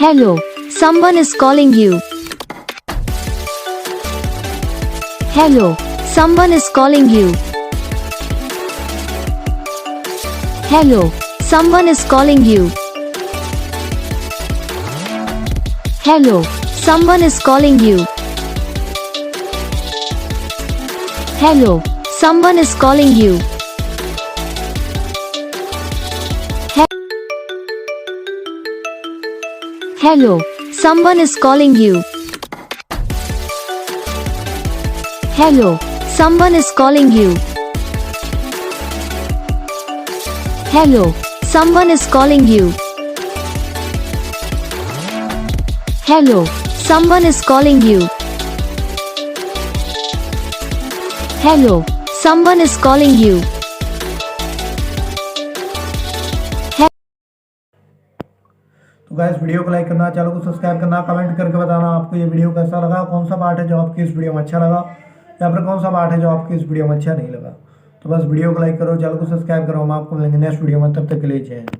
Hello, someone is calling you. Hello, someone is calling you. Hello, someone is calling you. Hello, someone is calling you. Hello, someone is calling you. Hello, someone is calling you. Hello, someone is calling you. Hello, someone is calling you. Hello, someone is calling you. Hello, someone is calling you. तो guys video को like करना, channel को subscribe करना, comment करके बताना आपको ये video कैसा लगा, कौन सा पार्ट है जो आपकी इस वीडियो में अच्छा लगा या फिर कौन सा पार्ट है जो आपकी इस वीडियो में अच्छा नहीं लगा। तो बस वीडियो को लाइक करो, चैनल को सब्सक्राइब करो। हम आपको मिलेंगे नेक्स्ट वीडियो में, तब तक के लिए जय हिंद।